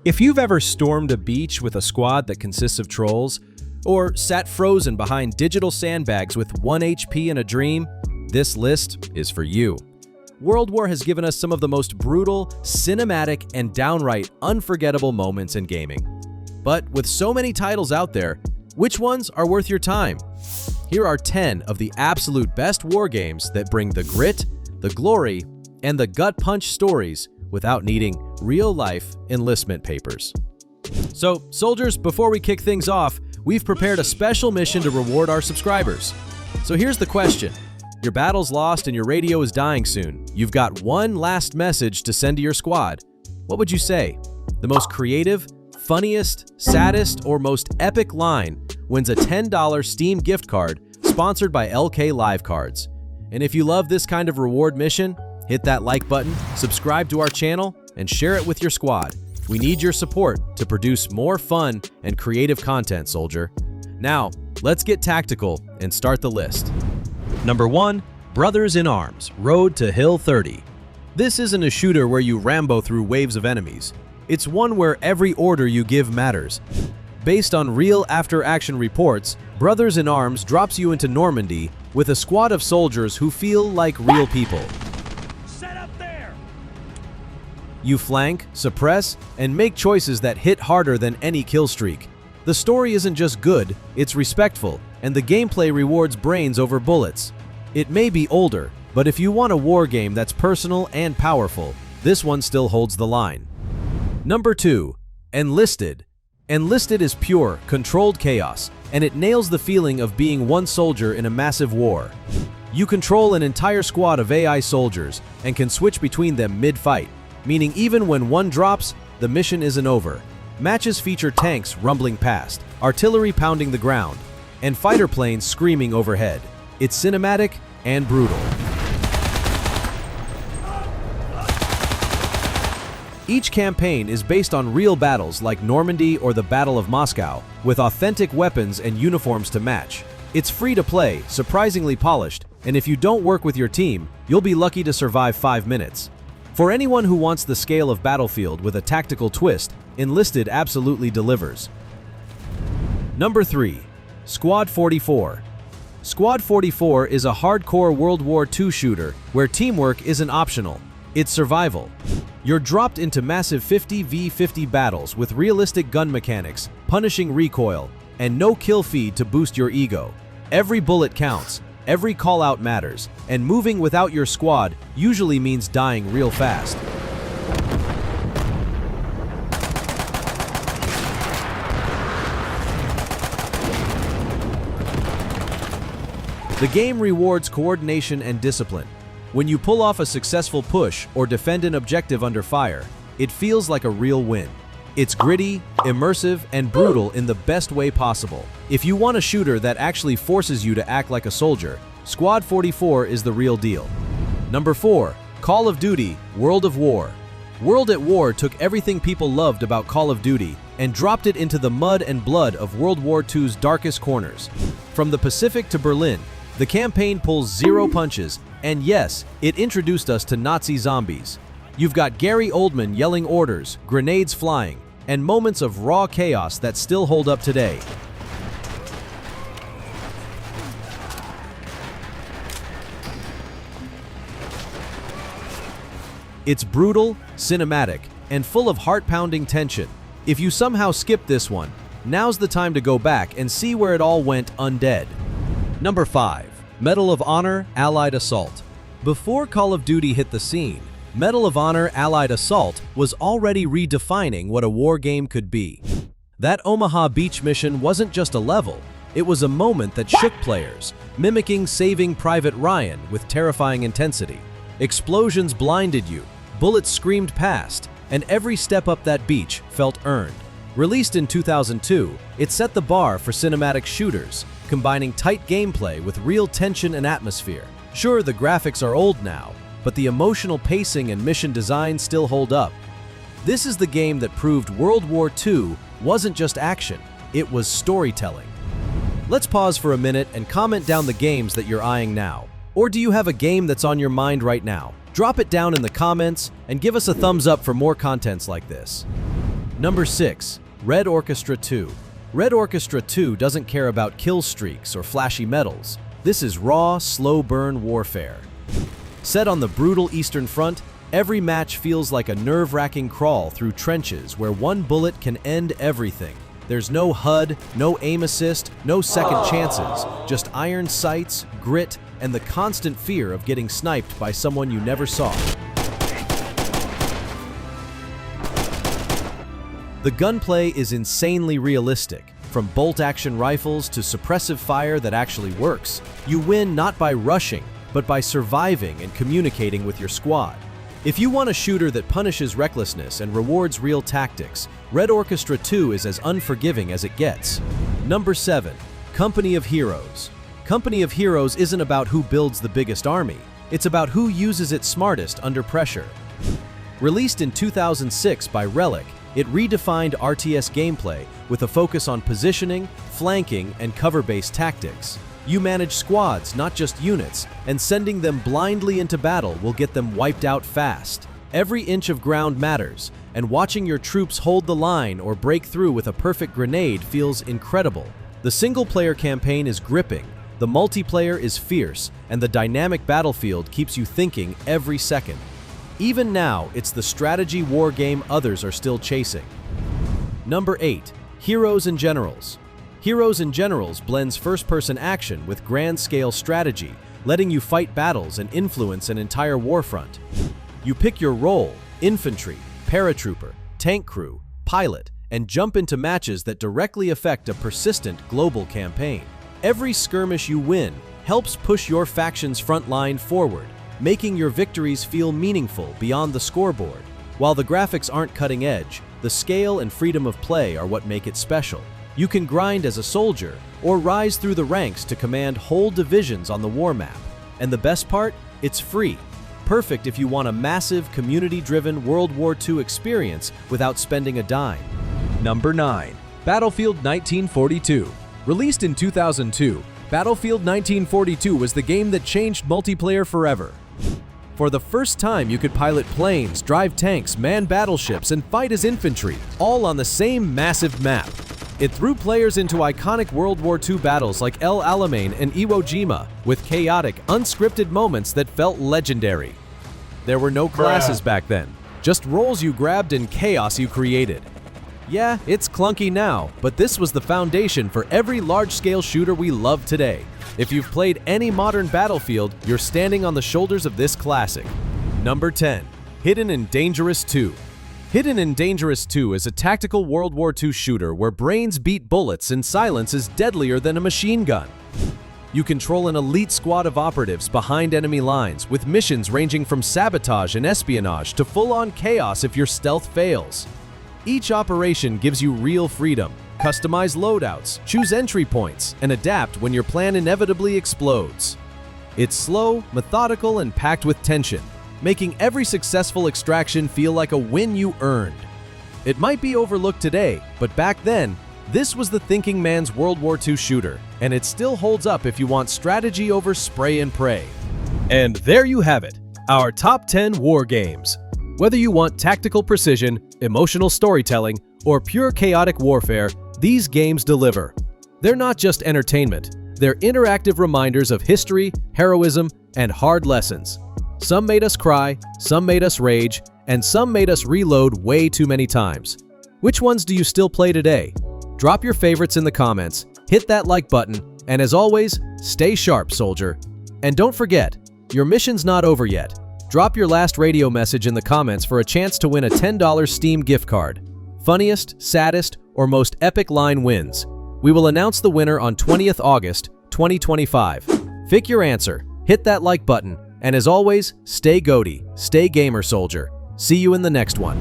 If you've ever stormed a beach with a squad that consists of trolls, or sat frozen behind digital sandbags with 1 HP and a dream, this list is for you. World War has given us some of the most brutal, cinematic, and downright unforgettable moments in gaming. But with so many titles out there, which ones are worth your time? Here are 10 of the absolute best war games that bring the grit, the glory, and the gut-punch stories without needing real-life enlistment papers. So, soldiers, before we kick things off, we've prepared a special mission to reward our subscribers. So here's the question. Your battle's lost and your radio is dying soon. You've got one last message to send to your squad. What would you say? The most creative, funniest, saddest, or most epic line wins a $10 Steam gift card sponsored by LK Live Cards. And if you love this kind of reward mission, hit that like button, subscribe to our channel, and share it with your squad. We need your support to produce more fun and creative content, soldier. Now, let's get tactical and start the list. Number 1, Brothers in Arms, Road to Hill 30. This isn't a shooter where you Rambo through waves of enemies. It's one where every order you give matters. Based on real after-action reports, Brothers in Arms drops you into Normandy with a squad of soldiers who feel like real people. Set up there! You flank, suppress, and make choices that hit harder than any kill streak. The story isn't just good, it's respectful, and the gameplay rewards brains over bullets. It may be older, but if you want a war game that's personal and powerful, this one still holds the line. Number 2, Enlisted. Enlisted is pure, controlled chaos, and it nails the feeling of being one soldier in a massive war. You control an entire squad of AI soldiers and can switch between them mid-fight, meaning even when one drops, the mission isn't over. Matches feature tanks rumbling past, artillery pounding the ground, and fighter planes screaming overhead. It's cinematic and brutal. Each campaign is based on real battles like Normandy or the Battle of Moscow, with authentic weapons and uniforms to match. It's free to play, surprisingly polished, and if you don't work with your team, you'll be lucky to survive 5 minutes. For anyone who wants the scale of Battlefield with a tactical twist, Enlisted absolutely delivers. Number 3, Squad 44. Squad 44 is a hardcore World War II shooter where teamwork isn't optional. It's survival. You're dropped into massive 50v50 battles with realistic gun mechanics, punishing recoil, and no kill feed to boost your ego. Every bullet counts, every call-out matters, and moving without your squad usually means dying real fast. The game rewards coordination and discipline. When you pull off a successful push or defend an objective under fire, it feels like a real win. It's gritty, immersive, and brutal in the best way possible. If you want a shooter that actually forces you to act like a soldier, Squad 44 is the real deal. Number 4, Call of Duty, World of War. World at War took everything people loved about Call of Duty and dropped it into the mud and blood of World War II's darkest corners. From the Pacific to Berlin, the campaign pulls zero punches, and yes, it introduced us to Nazi zombies. You've got Gary Oldman yelling orders, grenades flying, and moments of raw chaos that still hold up today. It's brutal, cinematic, and full of heart-pounding tension. If you somehow skip this one, now's the time to go back and see where it all went undead. Number 5, Medal of Honor Allied Assault. Before Call of Duty hit the scene, Medal of Honor Allied Assault was already redefining what a war game could be. That Omaha Beach mission wasn't just a level, it was a moment that shook players, mimicking Saving Private Ryan with terrifying intensity. Explosions blinded you, bullets screamed past, and every step up that beach felt earned. Released in 2002, it set the bar for cinematic shooters, combining tight gameplay with real tension and atmosphere. Sure, the graphics are old now, but the emotional pacing and mission design still hold up. This is the game that proved World War II wasn't just action, it was storytelling. Let's pause for a minute and comment down the games that you're eyeing now. Or do you have a game that's on your mind right now? Drop it down in the comments and give us a thumbs up for more contents like this. Number 6. Red Orchestra 2. Red Orchestra 2 doesn't care about kill streaks or flashy medals. This is raw, slow-burn warfare. Set on the brutal Eastern Front, every match feels like a nerve-wracking crawl through trenches where one bullet can end everything. There's no HUD, no aim assist, no second chances, just iron sights, grit, and the constant fear of getting sniped by someone you never saw. The gunplay is insanely realistic, from bolt-action rifles to suppressive fire that actually works. You win not by rushing, but by surviving and communicating with your squad. If you want a shooter that punishes recklessness and rewards real tactics, Red Orchestra 2 is as unforgiving as it gets. Number 7. Company of Heroes. Company of Heroes isn't about who builds the biggest army, it's about who uses it smartest under pressure. Released in 2006 by Relic, it redefined RTS gameplay with a focus on positioning, flanking, and cover-based tactics. You manage squads, not just units, and sending them blindly into battle will get them wiped out fast. Every inch of ground matters, and watching your troops hold the line or break through with a perfect grenade feels incredible. The single-player campaign is gripping, the multiplayer is fierce, and the dynamic battlefield keeps you thinking every second. Even now, it's the strategy war game others are still chasing. Number 8. Heroes and Generals. Heroes and Generals blends first-person action with grand-scale strategy, letting you fight battles and influence an entire warfront. You pick your role, infantry, paratrooper, tank crew, pilot, and jump into matches that directly affect a persistent global campaign. Every skirmish you win helps push your faction's front line forward, making your victories feel meaningful beyond the scoreboard. While the graphics aren't cutting edge, the scale and freedom of play are what make it special. You can grind as a soldier, or rise through the ranks to command whole divisions on the war map. And the best part? It's free. Perfect if you want a massive, community-driven World War II experience without spending a dime. Number 9. Battlefield 1942. Released in 2002, Battlefield 1942 was the game that changed multiplayer forever. For the first time, you could pilot planes, drive tanks, man battleships, and fight as infantry, all on the same massive map. It threw players into iconic World War II battles like El Alamein and Iwo Jima, with chaotic, unscripted moments that felt legendary. There were no classes back then, just roles you grabbed and chaos you created. Yeah, it's clunky now, but this was the foundation for every large-scale shooter we love today. If you've played any modern Battlefield, you're standing on the shoulders of this classic. Number 10. Hidden and Dangerous 2. Hidden and Dangerous 2 is a tactical World War II shooter where brains beat bullets and silence is deadlier than a machine gun. You control an elite squad of operatives behind enemy lines, with missions ranging from sabotage and espionage to full-on chaos if your stealth fails. Each operation gives you real freedom. Customize loadouts, choose entry points, and adapt when your plan inevitably explodes. It's slow, methodical, and packed with tension, making every successful extraction feel like a win you earned. It might be overlooked today, but back then, this was the thinking man's World War II shooter, and it still holds up if you want strategy over spray and pray. And there you have it, our top 10 war games. Whether you want tactical precision, emotional storytelling, or pure chaotic warfare, these games deliver. They're not just entertainment, they're interactive reminders of history, heroism, and hard lessons. Some made us cry, some made us rage, and some made us reload way too many times. Which ones do you still play today? Drop your favorites in the comments, hit that like button, and as always, stay sharp, soldier. And don't forget, your mission's not over yet. Drop your last radio message in the comments for a chance to win a $10 Steam gift card. Funniest, saddest, or most epic line wins. We will announce the winner on 20th August, 2025. Pick your answer, hit that like button, and as always, stay goaty, stay gamer, soldier. See you in the next one.